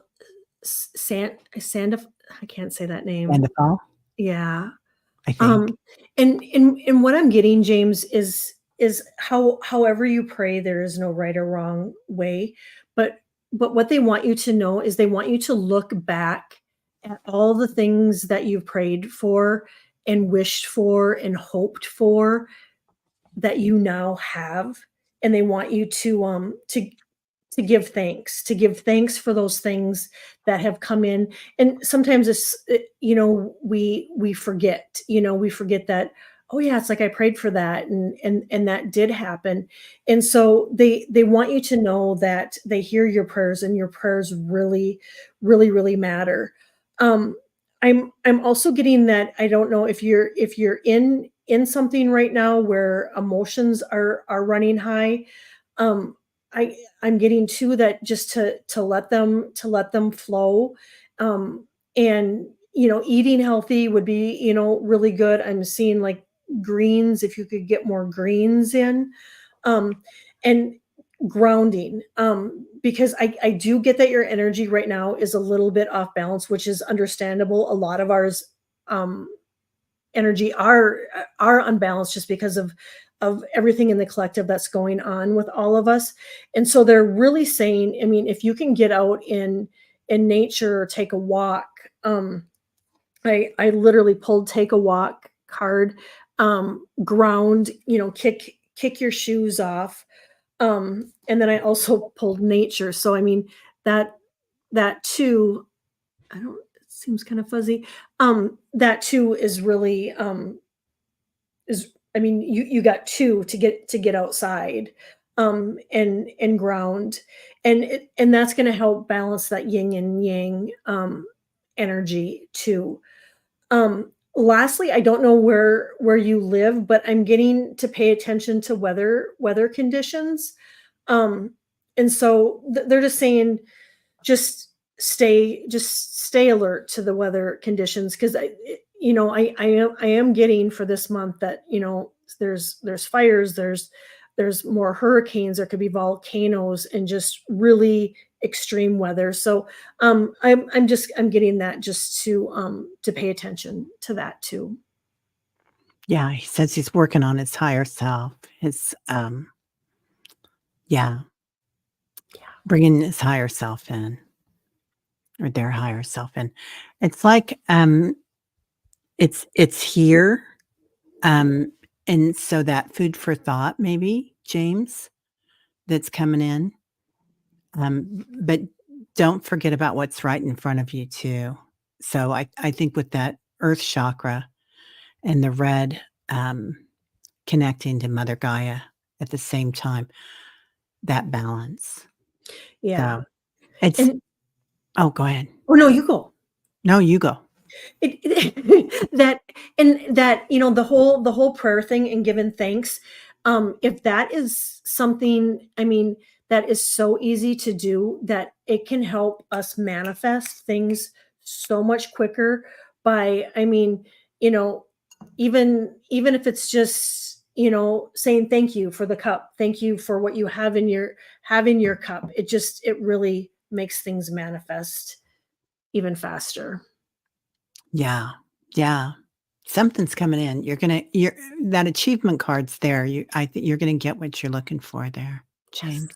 Sandif I can't say that name. Wonderful, Yeah. I think. Um, and what I'm getting, James, is however you pray, there is no right or wrong way, but what they want you to know is they want you to look back at all the things that you've prayed for and wished for and hoped for that you now have, and they want you to give thanks for those things that have come in. And sometimes we forget, we forget that, oh yeah, it's like I prayed for that, and that did happen. And so they want you to know that they hear your prayers, and your prayers really, really, really matter. um I'm also getting that, I don't know if you're in something right now where emotions are running high. um I'm getting too that just to let them flow. And eating healthy would be, really good. I'm seeing like greens, if you could get more greens in. um and grounding, because I do get that your energy right now is a little bit off balance, which is understandable. A lot of ours um energy are unbalanced just because of everything in the collective that's going on with all of us. And so they're really saying, I mean, if you can get out in nature or take a walk. I literally pulled take a walk card. Ground, kick your shoes off. And then I also pulled nature. So I mean, that that too, I don't, it seems kind of fuzzy. That too is really is, I mean, you got two to get outside, and ground, and that's going to help balance that yin and yang energy too. Lastly, I don't know where you live, but I'm getting to pay attention to weather conditions. Um, and so they're just saying, just stay alert to the weather conditions, because I am getting for this month that, there's fires, there's more hurricanes, there could be volcanoes and just really extreme weather. So I'm getting that just to pay attention to that too. Yeah, he says he's working on his higher self, yeah, bringing his higher self in, or their higher self in. It's like, it's here, um, and so that food for thought maybe, James, that's coming in, but don't forget about what's right in front of you too. So I think with that earth chakra and the red, um, connecting to Mother Gaia at the same time, that balance. Yeah. So, it's And oh, go ahead. oh no, you go. No, you go. That, and that, the whole prayer thing and giving thanks, if that is something, I mean, that is so easy to do that it can help us manifest things so much quicker. By, I mean, you know even if it's just, saying thank you for the cup, thank you for what you have in your cup, it really makes things manifest even faster. Yeah, yeah. Something's coming in. You're that achievement card's there. I think you're gonna get what you're looking for there, Yes. James.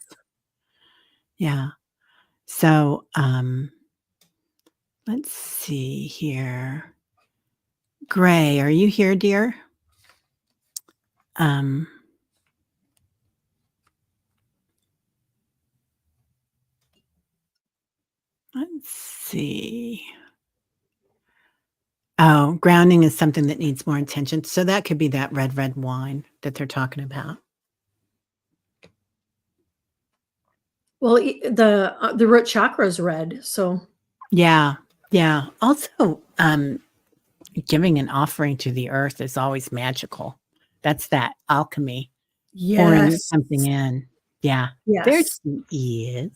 Yeah. So, let's see here. Gray, are you here, dear? Um, let's see. Oh, grounding is something that needs more attention. So that could be that red wine that they're talking about. Well, the root chakra is red, so Yeah. Yeah. Also, giving an offering to the earth is always magical. That's that alchemy, pouring yes, something in. Yeah. There yes. she is.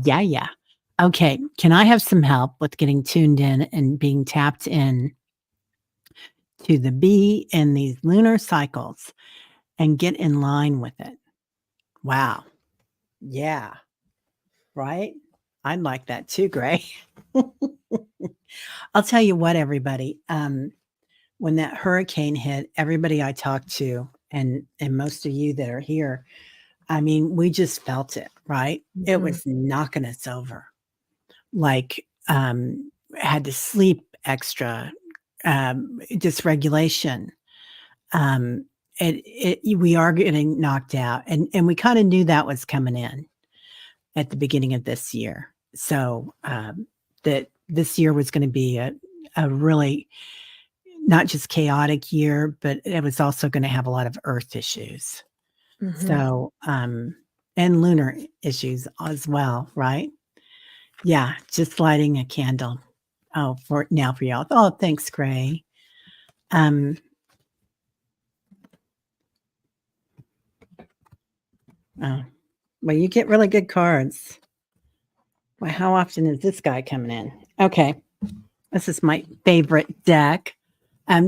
Yeah, yeah. Okay. Can I have some help with getting tuned in and being tapped in to the bee and these lunar cycles and get in line with it? Wow. Yeah. Right? I'd like that too, Gray. I'll tell you what, everybody. When that hurricane hit, everybody I talked to, and most of you that are here, I mean, we just felt it, right? It Mhm, was knocking us over. Like, had to sleep extra, dysregulation. Um, we are getting knocked out, and we kind of knew that was coming in at the beginning of this year. So, that this year was going to be a really not just chaotic year, but it was also going to have a lot of earth issues. mhm. So, and lunar issues as well, right? Yeah, just lighting a candle. Oh, for y'all. Oh, thanks, Gray. Um, oh, well, you get really good cards. Well, how often is this guy coming in? Okay, this is my favorite deck.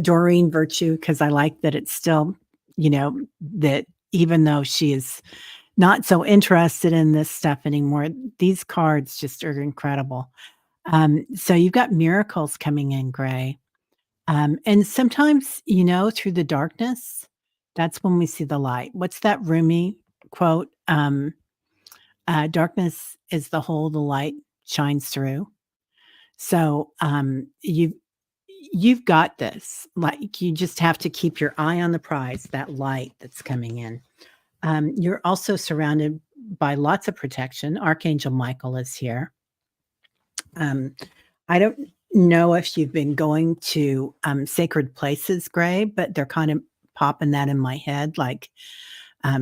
Doreen Virtue, because I like that it's still, that even though she is not so interested in this stuff anymore, these cards just are incredible. So you've got miracles coming in, Gray. And sometimes, through the darkness, that's when we see the light. What's that Rumi quote? Darkness is the hole the light shines through. So you've got this. Like you just have to keep your eye on the prize, that light that's coming in. You're also surrounded by lots of protection. Archangel Michael is here. Um, I don't know if you've been going to sacred places, Gray, but they're kind of popping that in my head, like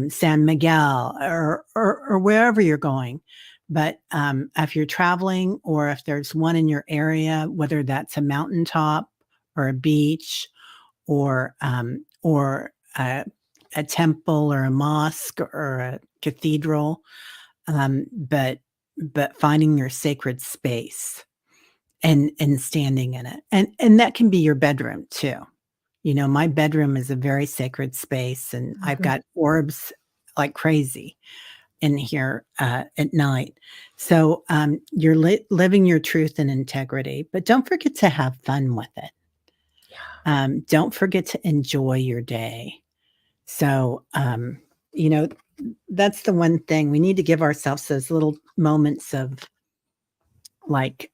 San Miguel or wherever you're going. But if you're traveling or if there's one in your area, whether that's a mountaintop or a beach or a temple or a mosque or a cathedral, but but finding your sacred space and standing in it. And that can be your bedroom too. You know, my bedroom is a very sacred space, and I've Mhm. got orbs like crazy in here, at night. So, you're living your truth and integrity, but don't forget to have fun with it. Yeah. Don't forget to enjoy your day. So, you know, that's the one thing we need to give ourselves those little moments of like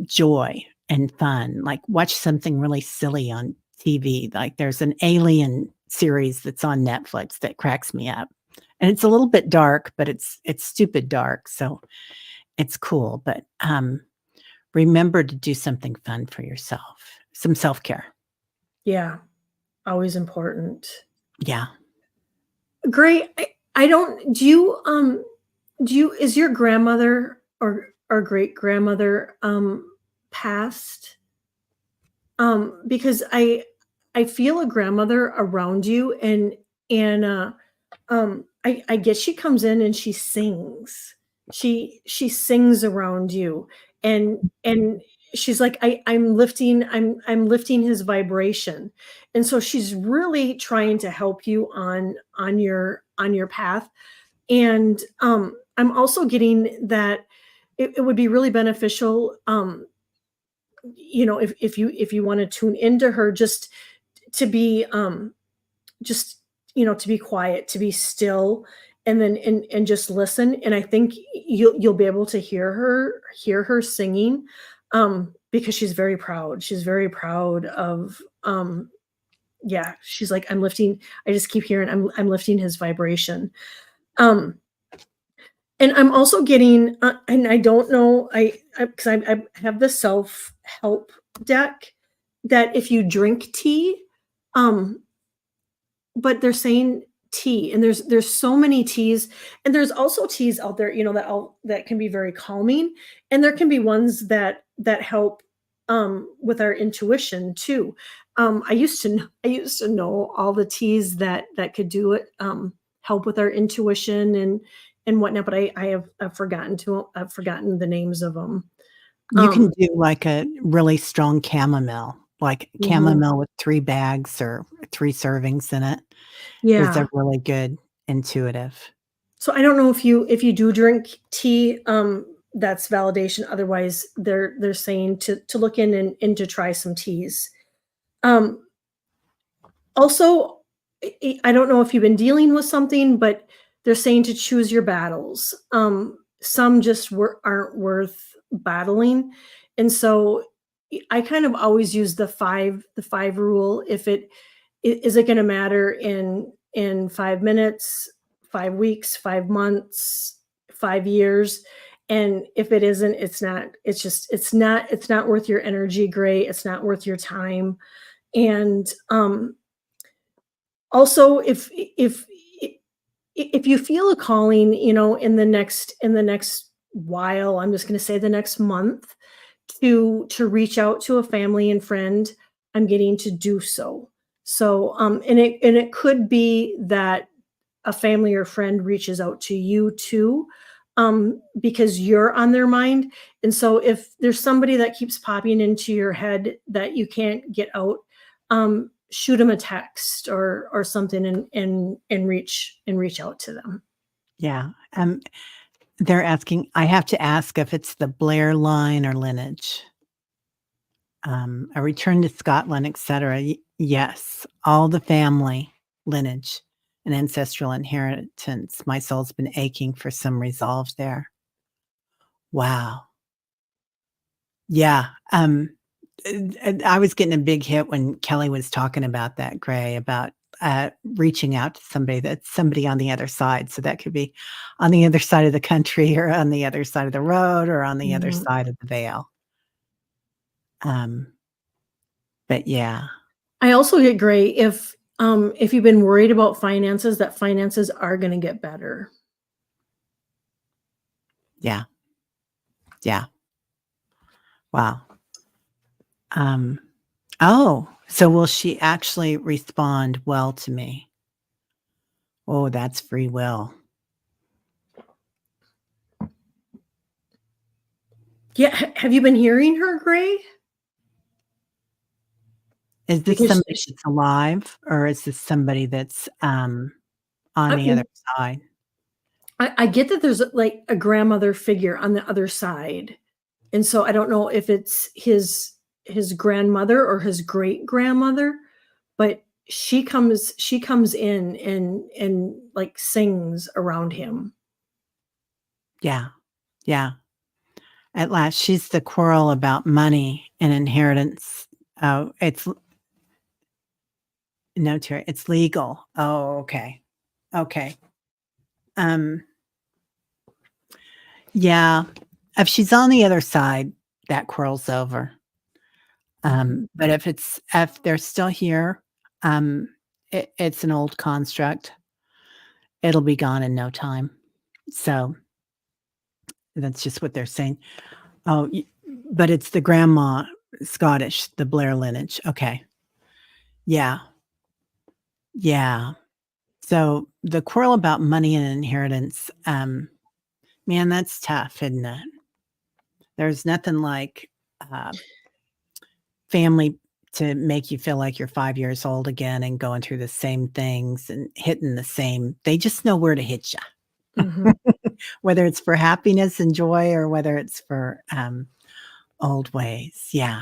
joy and fun. Like watch something really silly on TV. Like there's an alien series that's on Netflix that cracks me up. And it's a little bit dark, but it's stupid dark. So it's cool. But remember to do something fun for yourself. Some self-care. Yeah, always important. Yeah. Great. I don't do you is your grandmother or great grandmother passed? Because I feel a grandmother around you and I guess she comes in and she sings. She sings around you and she's like I'm lifting his vibration. And so she's really trying to help you on your path. And I'm also getting that it would be really beneficial if you want to tune into her just to be just to be quiet, to be still, and then and just listen. And I think you'll be able to hear her singing because she's very proud of yeah, she's like, I'm lifting, I just keep hearing I'm lifting his vibration. um and I'm also getting and I don't know, because I have the self help deck that if you drink tea, um but they're saying tea, and there's so many teas, and there's also teas out there, that can be very calming, and there can be ones that help with our intuition too. I used to know all the teas that could do it, help with our intuition and whatnot, but I've forgotten the names of them. You can Um, do like a really strong chamomile, like mhm. chamomile with 3 bags or 3 servings in it is a Yeah. really good intuitive. So I don't know if you do drink tea, that's validation. Otherwise, they're saying to look in and to try some teas. Um, Also, I don't know if you've been dealing with something, but they're saying to choose your battles. Some just aren't worth battling, and so I kind of always use the five rule. If it is it going to matter in 5 minutes, 5 weeks, 5 months, 5 years, and if it isn't, it's not. It's just it's not worth your energy. Gray. It's not worth your time, and also, if you feel a calling, in the next while, I'm just going to say the next month, to reach out to a family and friend, I'm getting to do so. So, and it could be that a family or friend reaches out to you too, because you're on their mind. And so if there's somebody that keeps popping into your head that you can't get out, shoot them a text or something and reach out to them. Yeah, they're asking I have to ask if it's the Blair line or lineage. A return to Scotland, etcetera. Yes, all the family lineage and ancestral inheritance. My soul's been aching for some resolve there. Wow. Yeah, I was getting a big hit when Kelly was talking about that, Gray, about, reaching out to somebody that's somebody on the other side, so that could be on the other side of the country or on the other side of the road or on the other Mhm. side of the veil. Um, but yeah, I also get gray if you've been worried about finances, that finances are going to get better. yeah, yeah, wow. Um, oh, so will she actually respond well to me? Oh, that's free will. Yeah, have you been hearing her, Gray? Is this Because somebody that's alive, or is this somebody that's, on I the other mean, side? I get that there's, like, a grandmother figure on the other side, and so I don't know if it's his grandmother or his great-grandmother, but she comes in and, like, sings around him. Yeah, yeah. At last, she's the quarrel about money and inheritance. Oh, it's no, Terry, it's legal. Oh, okay. Okay. Um, yeah, if she's on the other side, that quarrel's over. Mhm. But if they're still here, it's an old construct. It'll be gone in no time. So, that's just what they're saying. Oh, but it's the grandma, Scottish, the Blair lineage. Okay. Yeah. Yeah. So, the quarrel about money and inheritance, man, that's tough, isn't it? There's nothing like, uh, family to make you feel like you're 5 years old again and going through the same things and hitting the same they just know where to hit you, Mhm. whether it's for happiness and joy or whether it's for, old ways. Yeah.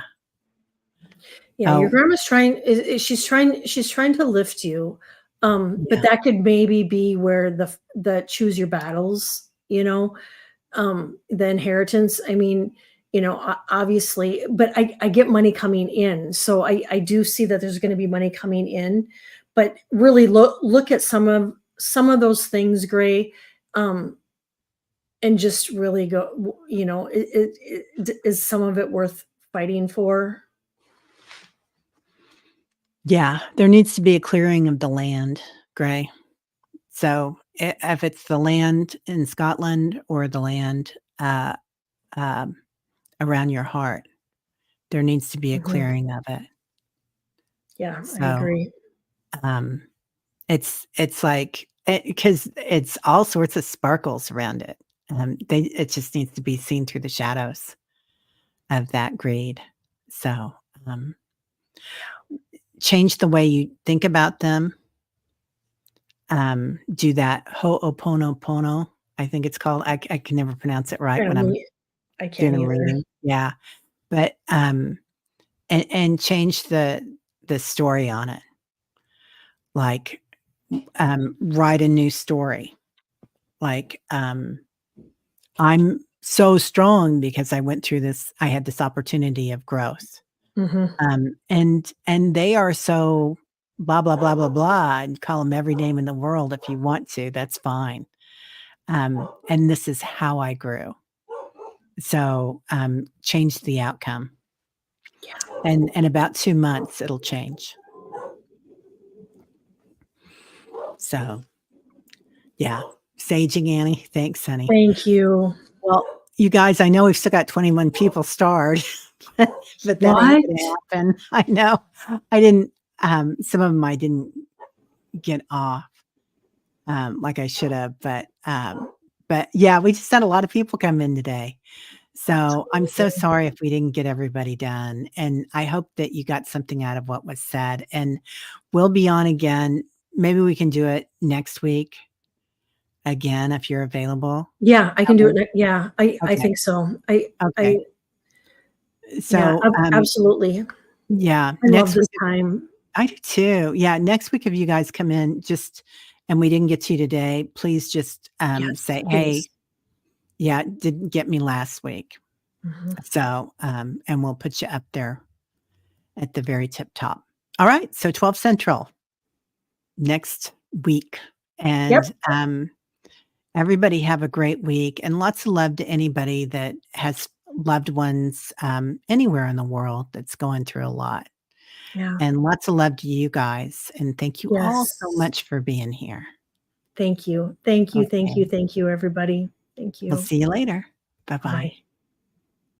Yeah, your Oh, grandma's trying is she's trying to lift you, but yeah. that could maybe be where the choose your battles, the inheritance. I mean, obviously, but I get money coming in, so I do see that there's going to be money coming in, but really look at some of those things, Gray, um, and just really go, is some of it worth fighting for? Yeah, there needs to be a clearing of the land, Gray. So, if it's the land in Scotland or the land, um, around your heart, there needs to be a Mhm. clearing of it. Yeah, I So, agree. um it's like because it's all sorts of sparkles around it. It just needs to be seen through the shadows of that greed. So, um, change the way you think about them. Do that Ho'oponopono, I think it's called. I can never pronounce it right when I'm Me I doing can't a either. reading. Yeah, but, and change the story on it. Like, write a new story. Like, I'm so strong because I had this opportunity of growth. Mhm. And they are so blah, blah, blah, blah, blah, and call them every name in the world if you want to, that's fine. And this is how I grew. So, change the outcome. Yeah. And in about 2 months, it'll change. So, yeah. Saging Annie. Thanks, honey. Thank you. Well, you guys, I know we've still got 21 people starred, but that ain't What? gonna happen. I know. I didn't, some of them I didn't get off, like I should have, but yeah, we just had a lot of people come in today. So I'm so Absolutely. sorry if we didn't get everybody done, and I hope that you got something out of what was said, and we'll be on again. Maybe we can do it next week again if you're available. Yeah, I That can do it work? ne yeah, I Okay, think so. I okay. yeah, So, absolutely. yeah, I love next this week time. I do too. Yeah, next week if you guys come in just and we didn't get to you today, please just, Yes, say, "Hey, please. yeah, didn't get me last week." Mhm. So, and we'll put you up there at the very tip top. All right, so 12 Central next week, Yep. and, everybody have a great week, and lots of love to anybody that has loved ones, anywhere in the world that's going through a lot. Yeah. And lots of love to you guys, and thank you all so Yes. much for being here. Thank you. Thank you, thank you, Okay. thank you, everybody. Thank We'll you. see you later. Bye-bye. Bye-bye.